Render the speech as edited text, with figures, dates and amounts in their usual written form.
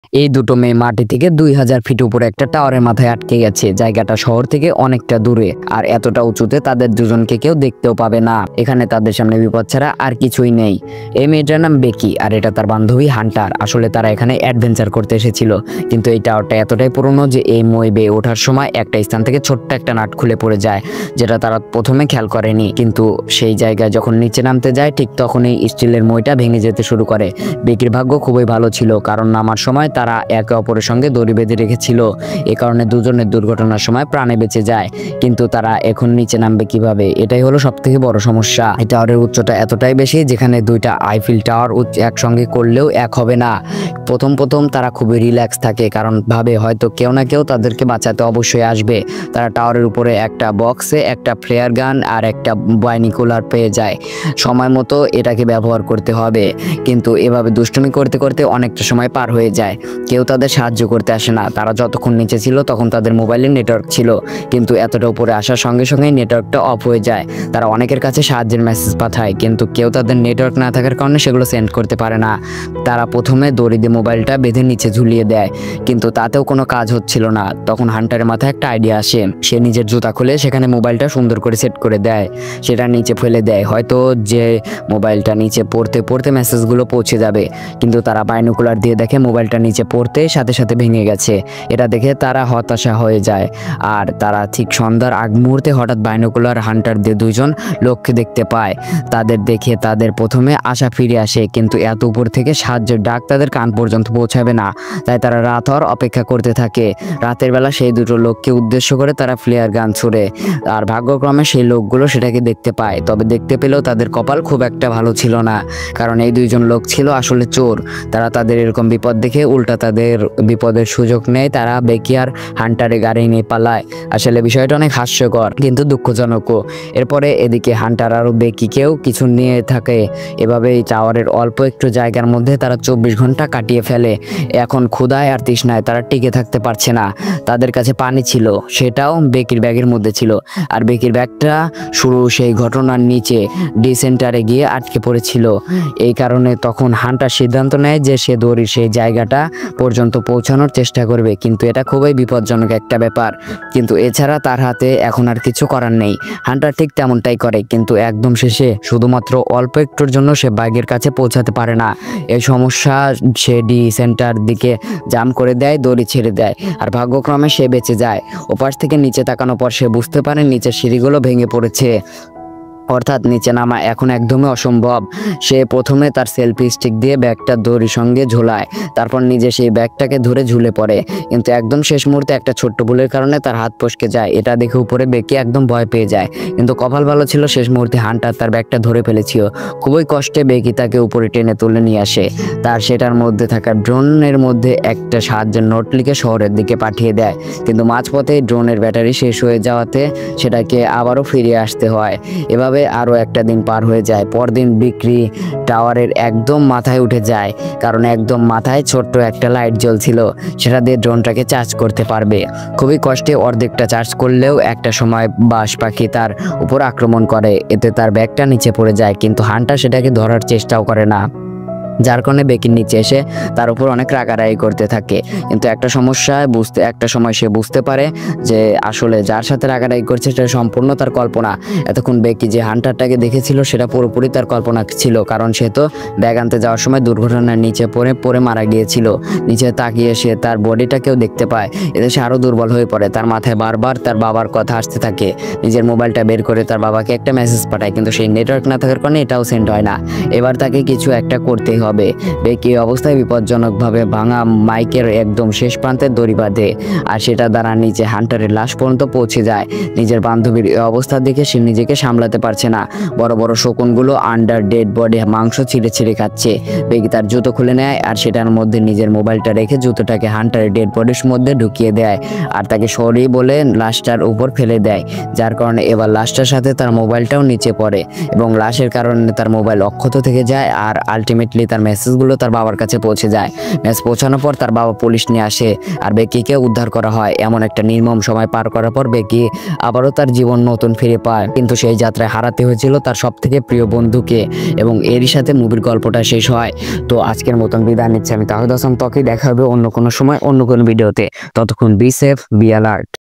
এই দুটো মেয়ে মাটি থেকে 2000 ফিট উপরে একটা টাওয়ারের মাথায় আটকে গেছে। জায়গাটা শহর থেকে অনেকটা দূরে, আর এতটা উঁচুতে তাদের দুজনকে কেউ দেখতেও পাবে না। এখানে তাদের সামনে বিপদ ছাড়া আর কিছুই নেই। এই মেয়েটার নাম বেকি, আর এটা তার বান্ধবী হান্টার। আসলে তারা এখানে অ্যাডভেঞ্চার করতে এসেছিল, কিন্তু এই টাওয়ারটা এতটাই পুরনো যে এই মই বেয়ে ওঠার সময় একটা স্থান থেকে ছোট্ট একটা নাট খুলে পড়ে যায়, যেটা তারা প্রথমে খেয়াল করেনি। কিন্তু সেই জায়গায় যখন নিচে নামতে যায়, ঠিক তখনই স্টিলের মইটা ভেঙে যেতে শুরু করে। বেকির ভাগ্য খুবই ভালো ছিল, কারণ নামার সময় তারা একে অপরের সঙ্গে দড়ি বেঁধে রেখেছিল। এ কারণে দুজনের দুর্ঘটনার সময় প্রাণে বেঁচে যায়। কিন্তু তারা এখন নিচে নামবে কিভাবে, এটাই হলো সবথেকে বড় সমস্যা। এই টাওয়ারের উচ্চতা এতটাই বেশি, যেখানে দুইটা আইফেল টাওয়ার একসঙ্গে করলেও এক হবে না। প্রথম তারা খুবই রিল্যাক্স থাকে, কারণ ভাবে হয়তো কেউ না কেউ তাদেরকে বাঁচাতে অবশ্যই আসবে। তারা টাওয়ারের উপরে একটা বক্সে একটা ফ্লেয়ার গান আর একটা বাইনিকুলার পেয়ে যায়। সময় মতো এটাকে ব্যবহার করতে হবে। কিন্তু এভাবে দুষ্টুমি করতে করতে অনেকটা সময় পার হয়ে যায়। কেউ তাদের সাহায্য করতে আসে না। তারা যতক্ষণ নিচে ছিল তখন তাদের মোবাইলে নেটওয়ার্ক ছিল, কিন্তু এতটা উপরে আসার সঙ্গে সঙ্গে নেটওয়ার্কটা অফ হয়ে যায়। তারা অনেকের কাছে সাহায্যের মেসেজ পাঠায়, কিন্তু কেউ তাদের নেটওয়ার্ক না থাকার কারণে সেগুলো সেন্ড করতে পারে না। তারা প্রথমে দড়ি দিয়ে মোবাইলটা বেঁধে নিচে ঝুলিয়ে দেয়, কিন্তু তাতেও কোনো কাজ হচ্ছিল না। তখন হান্টারের মাথায় একটা আইডিয়া আসে। সে নিজের জুতা খুলে সেখানে মোবাইলটা সুন্দর করে সেট করে দেয়, সেটা নিচে ফেলে দেয়। হয়তো যে মোবাইলটা নিচে পড়তে পড়তে মেসেজগুলো পৌঁছে যাবে, কিন্তু তারা বাইনোকুলার দিয়ে দেখে মোবাইলটা নিচে পড়তে সাথে সাথে ভেঙে গেছে। এটা দেখে তারা হতাশা হয়ে যায়। আর তারা ঠিক সন্ধ্যার আগ মুহূর্তে হঠাৎ বাইনোকুলার হান্টার দিয়ে দুইজন লোককে দেখতে পায়। তাদের দেখে তাদের প্রথমে আশা ফিরে আসে, কিন্তু এত উপর থেকে সাহায্যের ডাক তাদের কান পর্যন্ত পৌঁছাবে না। তাই তারা রাত হওয়ার অপেক্ষা করতে থাকে। রাতের বেলা সেই দুটো লোককে উদ্দেশ্য করে তারা ফ্লেয়ার গান ছুড়ে, আর ভাগ্যক্রমে সেই লোকগুলো সেটাকে দেখতে পায়। তবে দেখতে পেলেও তাদের কপাল খুব একটা ভালো ছিল না, কারণ এই দুইজন লোক ছিল আসলে চোর। তারা তাদের এরকম বিপদ দেখে উল্টা তাদের বিপদের সুযোগ নেয়। তারা বেকি আর হান্টারে গাড়ি নিয়ে পালায়। আসলে বিষয়টা অনেক হাস্যকর কিন্তু দুঃখজনকও। এরপরে এদিকে হান্টার আর বেকিকেও কিছু নিয়ে থাকে। এভাবে এই টাওয়ারের অল্প একটু জায়গার মধ্যে তারা 24 ঘন্টা কাটিয়ে ফেলে। এখন ক্ষুধায় আর তৃষ্ণায় তারা টিকে থাকতে পারছে না। তাদের কাছে পানি ছিল, সেটাও বেকির ব্যাগের মধ্যে ছিল। আর বেকির ব্যাগটা শুরু সেই ঘটনার নিচে ডিসেন্টারে গিয়ে আটকে পড়েছিল। এই কারণে তখন হান্টার সিদ্ধান্ত নেয় যে সে দড়ির সেই জায়গাটা পর্যন্ত পৌঁছানোর চেষ্টা করবে, কিন্তু এটা খুবই বিপজ্জনক একটা ব্যাপার। কিন্তু এছাড়া তার হাতে এখন আর কিছু করার নেই। হান্টার ঠিক তেমনটাই করে, কিন্তু একদম শেষে শুধুমাত্র অল্প একটুর জন্য সে ব্যাগের কাছে পৌঁছাতে পারে না। এই সমস্যা সে সেন্টার দিকে জাম করে দেয়, দড়ি ছেড়ে দেয়, আর ভাগ্যক্রমে সে বেঁচে যায়। ওপাশ থেকে নিচে তাকানোর পর সে বুঝতে পারে নিচের সিঁড়িগুলো ভেঙে পড়েছে, অর্থাৎ নিচে নামা এখন একদমই অসম্ভব। সে প্রথমে তার সেলফি স্টিক দিয়ে ব্যাগটা দড়ির সঙ্গে ঝোলায়, তারপর নিজে সেই ব্যাগটাকে ধরে ঝুলে পড়ে। কিন্তু একদম শেষ মুহূর্তে একটা ছোট্ট ভুলের কারণে তার হাত ফসকে যায়। এটা দেখে উপরে বেঁকে একদম ভয় পেয়ে যায়, কিন্তু কপাল ভালো ছিল শেষ মুহূর্তে হান্টার তার ব্যাগটা ধরে ফেলেছিল। খুবই কষ্টে বেঁকি তাকে উপরে টেনে তুলে নিয়ে আসে। তার সেটার মধ্যে থাকা ড্রোনের মধ্যে একটা সাহায্যের নোট লিখে শহরের দিকে পাঠিয়ে দেয়, কিন্তু মাঝপথে ড্রোনের ব্যাটারি শেষ হয়ে যাওয়াতে সেটাকে আবারও ফিরিয়ে আসতে হয়। এভাবে আরও একটা দিন পার হয়ে যায়। পরদিন বিক্রি টাওয়ারের একদম মাথায় উঠে যায়, কারণ একদম মাথায় ছোট্ট একটা লাইট জ্বলছিল, সেটা দিয়ে ড্রোনটাকে চার্জ করতে পারবে। খুবই কষ্টে অর্ধেকটা চার্জ করলেও একটা সময় বাজ পাখি তার উপর আক্রমণ করে। এতে তার ব্যাগটা নিচে পড়ে যায়, কিন্তু হান্টার সেটাকে ধরার চেষ্টাও করে না, যার কারণে বেকির নিচে এসে তার উপর অনেক রাগারাগি করতে থাকে। কিন্তু একটা সময় সে বুঝতে পারে যে আসলে যার সাথে রাগারাগি করছে সেটা সম্পূর্ণ তার কল্পনা। এতক্ষণ বেকি যে হান্টারটাকে দেখেছিল সেটা পুরোপুরি তার কল্পনা ছিল, কারণ সে তো ব্যাগ আনতে যাওয়ার সময় দুর্ঘটনার নিচে পড়ে মারা গিয়েছিল। নিচে তাকিয়ে সে তার বডিটাকেও দেখতে পায়। এতে সে আরও দুর্বল হয়ে পড়ে। তার মাথায় বারবার তার বাবার কথা আসতে থাকে। নিজের মোবাইলটা বের করে তার বাবাকে একটা মেসেজ পাঠায়, কিন্তু সেই নেটওয়ার্ক না থাকার কারণে এটাও সেন্ড হয় না। এবার তাকে কিছু একটা করতেই হবে। বেকি অবস্থায় বিপজ্জনকভাবে ভাঙা মাইকের একদম শেষ প্রান্তে দড়ি বাঁধে, আর সেটা দ্বারা নিচে হান্টারের লাশ পর্যন্ত পৌঁছে যায়। নিজের বান্ধবীর এই অবস্থা দেখে সে নিজেকে সামলাতে পারছে না। বড় বড় শকুনগুলো আন্ডার ডেড বডি মাংস ছিঁড়ে ছিঁড়ে খাচ্ছে। বেকি তার জুতো খুলে নেয়, আর সেটার মধ্যে নিজের মোবাইলটা রেখে জুতোটাকে হান্টারের ডেড বডির মধ্যে ঢুকিয়ে দেয়, আর তাকে সরি বলে লাশটার উপর ফেলে দেয়। যার কারণে এবার লাশটার সাথে তার মোবাইলটাও নিচে পড়ে, এবং লাশের কারণে তার মোবাইল অক্ষত থেকে যায়, আর আলটিমেটলি তার মেসেজগুলো তার বাবার কাছে পৌঁছে যায়। মেসেজ পৌঁছানোর পর তার বাবা পুলিশ নিয়ে আসে আর বেকিকে উদ্ধার করা হয়। এমন একটা নির্মম সময় পার করার পর বেকি আবারও তার জীবন নতুন ফিরে পায়, কিন্তু সেই যাত্রায় হারাতে হয়েছিল তার সব থেকে প্রিয় বন্ধুকে। এবং এরই সাথে মুভির গল্পটা শেষ হয়। তো আজকের মতন বিদায় নিচ্ছি আমি তাহিদ হাসান ত্বকি। দেখা হবে অন্য কোনো সময় অন্য কোনো ভিডিওতে। ততক্ষণ বি সেফ, বি অ্যালার্ট।